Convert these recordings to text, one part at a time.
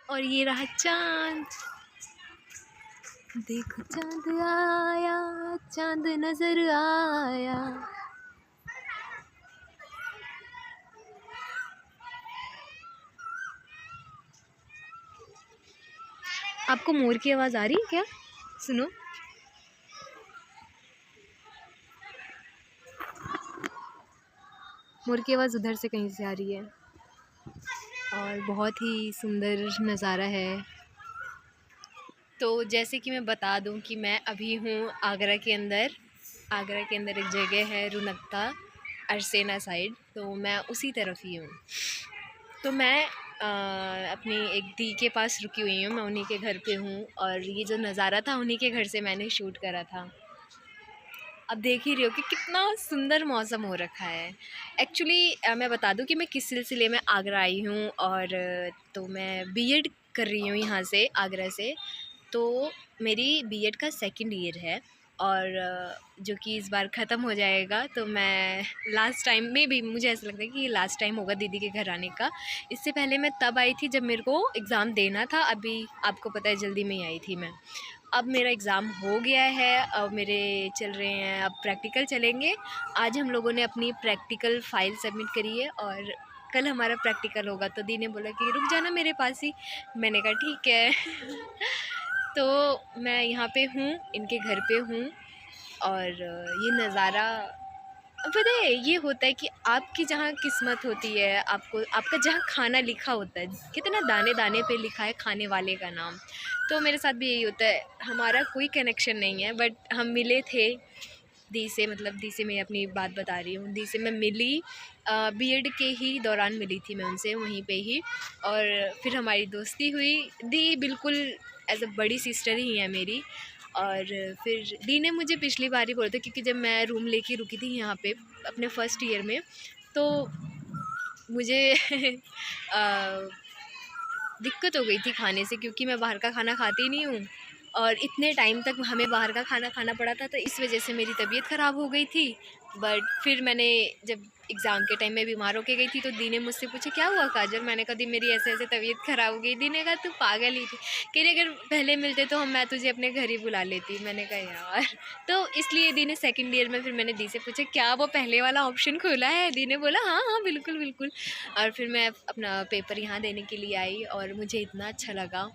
और ये रहा चाँद, देखो चाँद आया, चाँद नज़र आया। आपको मोर की आवाज़ आ रही है क्या? सुनो। मोर की आवाज़ उधर से कहीं से आ रही है और बहुत ही सुंदर नज़ारा है। तो जैसे कि मैं बता दूं कि मैं अभी हूँ आगरा के अंदर। आगरा के अंदर एक जगह है रुनकता, अरसेना साइड, तो मैं उसी तरफ ही हूँ। तो मैं अपनी एक दी के पास रुकी हुई हूँ, मैं उन्हीं के घर पे हूँ और ये जो नज़ारा था उन्हीं के घर से मैंने शूट करा था। अब देख ही रही हो कि कितना सुंदर मौसम हो रखा है। एक्चुअली मैं बता दूं कि मैं किस सिलसिले में आगरा आई हूँ, और तो मैं बीएड कर रही हूँ यहाँ से, आगरा से। तो मेरी बीएड का सेकंड ईयर है और जो कि इस बार ख़त्म हो जाएगा। तो मैं लास्ट टाइम में भी मुझे ऐसा लगता है कि ये लास्ट टाइम होगा दीदी के घर आने का। इससे पहले मैं तब आई थी जब मेरे को एग्ज़ाम देना था, अभी आपको पता है जल्दी में ही आई थी मैं। अब मेरा एग्ज़ाम हो गया है, अब मेरे चल रहे हैं, अब प्रैक्टिकल चलेंगे। आज हम लोगों ने अपनी प्रैक्टिकल फ़ाइल सबमिट करी है और कल हमारा प्रैक्टिकल होगा। तो दी ने बोला कि रुक जाना मेरे पास ही। मैंने कहा ठीक है। तो मैं यहाँ पे हूँ, इनके घर पे हूँ और ये नज़ारा, पता है ये होता है कि आपकी जहाँ किस्मत होती है, आपको आपका जहाँ खाना लिखा होता है, कितना दाने दाने पे लिखा है खाने वाले का नाम। तो मेरे साथ भी यही होता है। हमारा कोई कनेक्शन नहीं है बट हम मिले थे दी से, मतलब दी से मैं अपनी बात बता रही हूँ। दी से मैं मिली बीएड के ही दौरान मिली थी मैं उनसे वहीं पे ही, और फिर हमारी दोस्ती हुई। दी बिल्कुल एज अ बड़ी सिस्टर ही है मेरी। और फिर दी ने मुझे पिछली बार ही बोला था, क्योंकि जब मैं रूम लेके रुकी थी यहाँ पे अपने फर्स्ट ईयर में, तो मुझे दिक्कत हो गई थी खाने से, क्योंकि मैं बाहर का खाना खाती नहीं हूँ और इतने टाइम तक हमें बाहर का खाना खाना पड़ा था, तो इस वजह से मेरी तबीयत ख़राब हो गई थी। बट फिर मैंने जब एग्ज़ाम के टाइम में बीमार होके गई थी तो दी ने मुझसे पूछा क्या हुआ काजल, मैंने कहा दी मेरी ऐसे ऐसे तबीयत ख़राब हो गई। दी ने कहा तू पागल ही थी, कह रही अगर पहले मिलते तो मैं तुझे अपने घर ही बुला लेती। मैंने कहा यार, तो इसलिए दी ने सेकेंड ईयर में फिर मैंने दी से पूछा क्या वो पहले वाला ऑप्शन खुला है। दी ने बोला हाँ हाँ बिल्कुल बिल्कुल। और फिर मैं अपना पेपर यहाँ देने के लिए आई और मुझे इतना अच्छा लगा।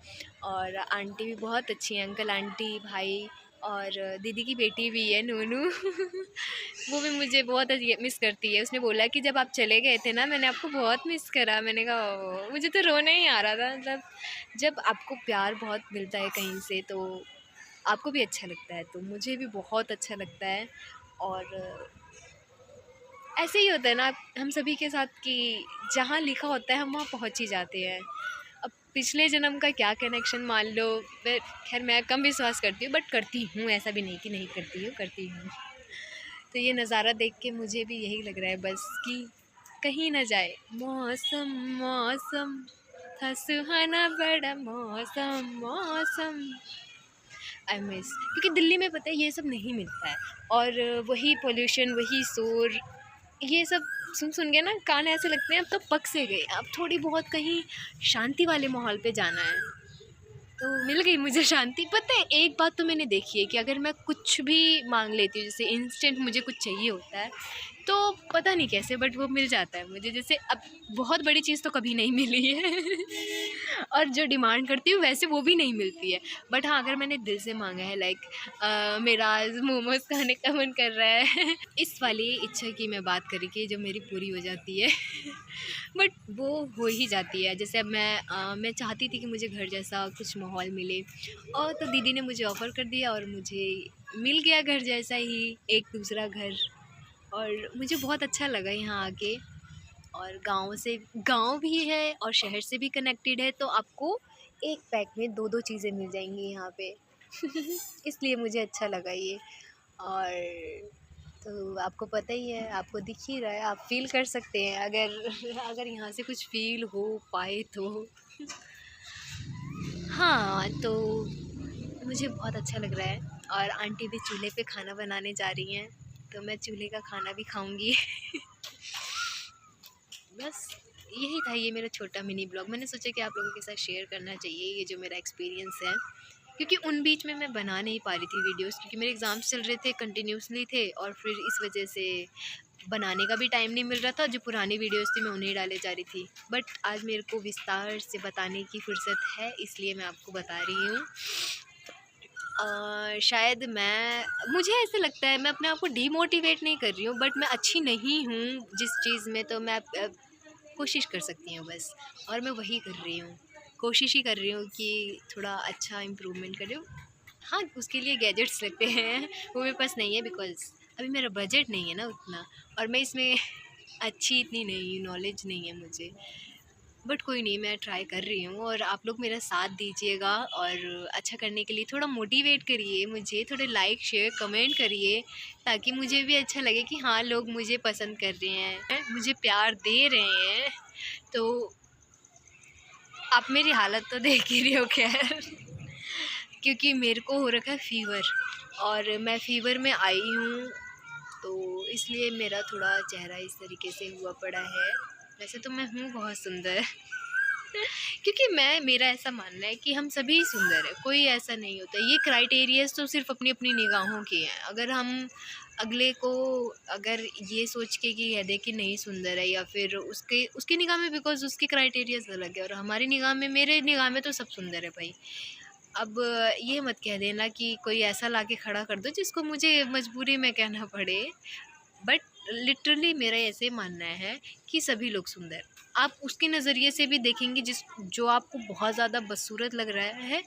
और आंटी भी बहुत अच्छी हैं, अंकल आंटी भाई, और दीदी की बेटी भी है नूनू। वो भी मुझे बहुत मिस करती है। उसने बोला कि जब आप चले गए थे ना मैंने आपको बहुत मिस करा। मैंने कहा "ओह", मुझे तो रोना ही आ रहा था। मतलब जब आपको प्यार बहुत मिलता है कहीं से तो आपको भी अच्छा लगता है, तो मुझे भी बहुत अच्छा लगता है। और ऐसे ही होता है ना हम सभी के साथ कि जहाँ लिखा होता है हम वहाँ पहुँच ही जाते हैं। अब पिछले जन्म का क्या कनेक्शन मान लो, खैर मैं कम विश्वास करती हूँ बट करती हूँ, ऐसा भी नहीं कि नहीं करती हूँ, करती हूँ। तो ये नज़ारा देख के मुझे भी यही लग रहा है बस कि कहीं ना जाए। मौसम मौसम था सुहाना बड़ा मौसम मौसम, आई मिस, क्योंकि दिल्ली में पता है ये सब नहीं मिलता है। और वही पोल्यूशन, वही शोर, ये सब सुन सुन के ना कान ऐसे लगते हैं अब तो पक से गए, अब थोड़ी बहुत कहीं शांति वाले माहौल पे जाना है। तो मिल गई मुझे शांति। पता है एक बात तो मैंने देखी है कि अगर मैं कुछ भी मांग लेती हूँ, जैसे इंस्टेंट मुझे कुछ चाहिए होता है तो पता नहीं कैसे बट वो मिल जाता है मुझे। जैसे अब बहुत बड़ी चीज़ तो कभी नहीं मिली है। और जो डिमांड करती हूँ वैसे वो भी नहीं मिलती है। बट हाँ अगर मैंने दिल से मांगा है लाइक मेरा आज मोमोज खाने का मन कर रहा है, इस वाली इच्छा की मैं बात करी कि जो मेरी पूरी हो जाती है। बट वो हो ही जाती है। जैसे अब मैं चाहती थी कि मुझे घर जैसा कुछ माहौल मिले, और तो दीदी ने मुझे ऑफ़र कर दिया और मुझे मिल गया घर जैसा ही एक दूसरा घर। और मुझे बहुत अच्छा लगा यहाँ आके। और गांव भी है और शहर से भी कनेक्टेड है, तो आपको एक पैक में दो दो चीज़ें मिल जाएंगी यहाँ पे। इसलिए मुझे अच्छा लगा ये। और तो आपको पता ही है, आपको दिख ही रहा है, आप फील कर सकते हैं अगर अगर यहाँ से कुछ फील हो पाए तो। हाँ तो मुझे बहुत अच्छा लग रहा है। और आंटी भी चूल्हे पे खाना बनाने जा रही हैं, तो मैं चूल्हे का खाना भी खाऊंगी। बस यही था, ये मेरा छोटा मिनी ब्लॉग। मैंने सोचा कि आप लोगों के साथ शेयर करना चाहिए ये जो मेरा एक्सपीरियंस है, क्योंकि उन बीच में मैं बना नहीं पा रही थी वीडियोस, क्योंकि मेरे एग्ज़ाम्स चल रहे थे, कंटिन्यूसली थे, और फिर इस वजह से बनाने का भी टाइम नहीं मिल रहा था। जो पुरानी वीडियोस थी मैं उन्हें डाले जा रही थी, बट आज मेरे को विस्तार से बताने की फुर्सत है, इसलिए मैं आपको बता रही हूँ। शायद मुझे ऐसा लगता है, मैं अपने आप को डीमोटिवेट नहीं कर रही हूँ, बट मैं अच्छी नहीं हूँ जिस चीज़ में, तो मैं कोशिश कर सकती हूँ बस, और मैं वही कर रही हूँ। कोशिश ही कर रही हूँ कि थोड़ा अच्छा इम्प्रूवमेंट कर रही हूँ। हाँ, उसके लिए गैजेट्स लगते हैं, वो मेरे पास नहीं है, बिकॉज़ अभी मेरा बजट नहीं है ना उतना, और मैं इसमें अच्छी इतनी नहीं, नॉलेज नहीं है मुझे। बट कोई नहीं, मैं ट्राई कर रही हूँ, और आप लोग मेरा साथ दीजिएगा, और अच्छा करने के लिए थोड़ा मोटिवेट करिए मुझे, थोड़े लाइक शेयर कमेंट करिए, ताकि मुझे भी अच्छा लगे कि हाँ, लोग मुझे पसंद कर रहे हैं, मुझे प्यार दे रहे हैं। तो आप मेरी हालत तो देख ही रहे हो खैर, क्योंकि मेरे को हो रखा है फ़ीवर, और मैं फ़ीवर में आई हूँ, तो इसलिए मेरा थोड़ा चेहरा इस तरीके से हुआ पड़ा है। वैसे तो मैं हूँ बहुत सुंदर, क्योंकि मेरा ऐसा मानना है कि हम सभी सुंदर हैं, कोई ऐसा नहीं होता। ये क्राइटेरियाज़ तो सिर्फ़ अपनी-अपनी निगाहों के हैं। अगर हम अगले को अगर ये सोच के कि कह दें कि नहीं सुंदर है, या फिर उसके उसकी निगाह में, बिकॉज़ उसके क्राइटेरियाज़ अलग है, और हमारी निगाह में, मेरे निगाह में तो सब सुंदर है भाई। अब ये मत कह देना कि कोई ऐसा लाके खड़ा कर दो जिसको मुझे मजबूरी में कहना पड़े, बट लिटरली मेरा ऐसे मानना है कि सभी लोग सुंदर। आप उसके नज़रिए से भी देखेंगे, जो आपको बहुत ज़्यादा बदसूरत लग रहा है,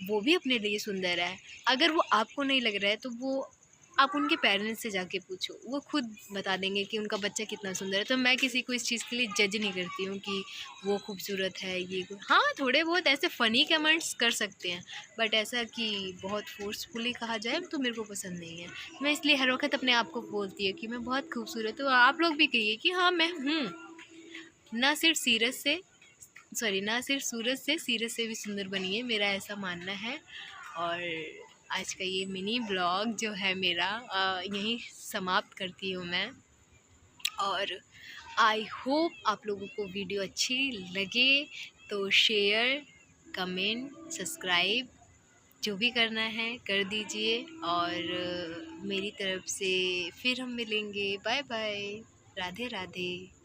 वो भी अपने लिए सुंदर है। अगर वो आपको नहीं लग रहा है, तो वो आप उनके पेरेंट्स से जाके पूछो, वो खुद बता देंगे कि उनका बच्चा कितना सुंदर है। तो मैं किसी को इस चीज़ के लिए जज नहीं करती हूँ कि वो खूबसूरत है, हाँ, थोड़े बहुत ऐसे फ़नी कमेंट्स कर सकते हैं, बट ऐसा कि बहुत फ़ोर्सफुली कहा जाए तो मेरे को पसंद नहीं है। मैं इसलिए हर वक़्त अपने आप को बोलती हूँ कि मैं बहुत खूबसूरत हूँ। आप लोग भी कहिए कि हाँ, मैं हूँ। ना सिर्फ सूरज से, सीरत से भी सुंदर बनी है, मेरा ऐसा मानना है। और आज का ये मिनी ब्लॉग जो है मेरा, यहीं समाप्त करती हूँ मैं, और आई होप आप लोगों को वीडियो अच्छी लगे, तो शेयर, कमेंट, सब्सक्राइब जो भी करना है कर दीजिए, और मेरी तरफ से फिर हम मिलेंगे। Bye bye, Radhe Radhe.